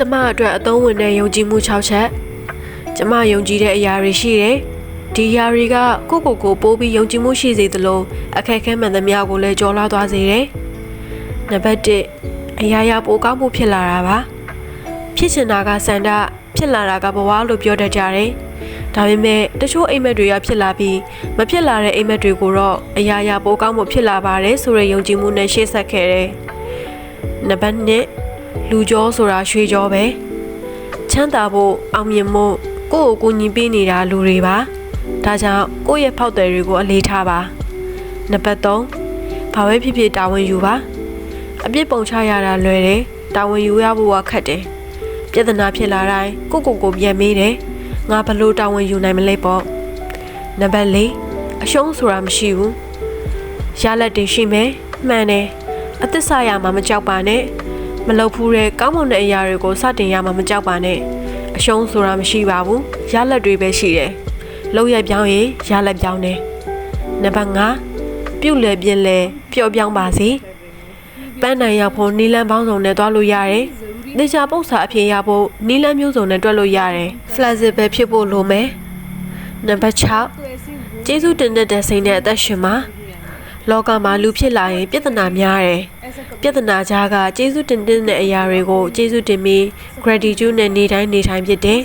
ကျမအတွက်အသုံးဝင်တဲ့ယုံကြည်မှု6ချက်ကျမယုံကြည်တဲ့အရာတွေရှိတယ်ဒီအရာတွေကကိုပိုးပြီးယုံကြည်မှုရှိစေသလိုအခက်အခဲမှန်သမျှကိုလည်းကြော်လွှားသွားစေတယ်နံပါတ်1အရာရာပိုကောင်းမှုဖြစ်လာတာပါဖြစ်ချင်တာကစန္ဒဖြစ်လာတာကဘဝလို့ပြောတတ်ကြတယ်ဒါပေမဲ့တချို့အိမ်မက်တွေကဖြစ်လာပြီးမဖြစ်လာတဲ့အိမ်မက်တွေကိုတော့အရာရာပိုကောင်းမှုဖြစ်လာပါတယ်ဆိုတဲ့ယုံကြည်မှုနဲ့ရှေ့ဆက်ခဲ့တယ်နံပါတ်2လူကြောဆိုတာရွှေကြောပဲချမ်းသာဖို့အောင်မြင်မှုကိုယ့်ကိုညီပေးနေတာလူတွေပါဒါကြောင့်ကိုယ့်ရဲ့ဖောက်တယ်တွေကိုအလေးထားပါနံပါတ်3ဘာပဲဖြစ်ဖြစ်တာဝန်ယူပါအပြစ်ပုံချရတာလွယ်တယ်တာဝန်ယူရဖို့ကခက်တယ်ပြဿနာဖြစ်လာတိုင်းကိုပြန်မေးတယ်ငါဘလို့တာဝန်ယူနိုင်မလဲပေါ့နံပါတ်4အရှုံးဆိုတာမရှိဘူးရလက်တင်ရှိမယ်မှန်တယ်အသစ္စာရမှာမကြောက်ပါနဲ့မလုပ်ဘူးတဲ့ကောင်းမွန်တဲ့အရာတွေကိုစတင်ရမှာမကြောက်ပါနဲ့အရှုံးဆိုတာမရှိပါဘူးရလက်တွေပဲရှိတယ်လောက်ရပြောင်းရင်ရလက်ပြောင်းတယ်နံပါတ်5ပြုတ်လေပြင်းလေပျော့ပြောင်းပါစေပန်းနိုင်ရောက်ဖို့နီလန်းပေါင်းစုံနဲ့တွားလို့ရတယ်နေချာပု္ပ္ပစာအဖြစ်ရဖို့နီလန်းမျိုးစုံနဲ့တွက်လို့ရတယ် flexible ဖြစ်ဖို့လိုမယ်နံပါတ်6ကျေးဇူးတင်တဲ့စိတ်နဲ့အသက်ရှင်ပါလောကမှာလူဖြစ်လာရင်ပြဿနာများတယ်ပြဿနာကြားကကျေးဇူးတင်တဲ့အရာတွေကိုကျေးဇူးတင်ပြီး gratitude နဲ့နေတိုင်းဖြစ်တယ်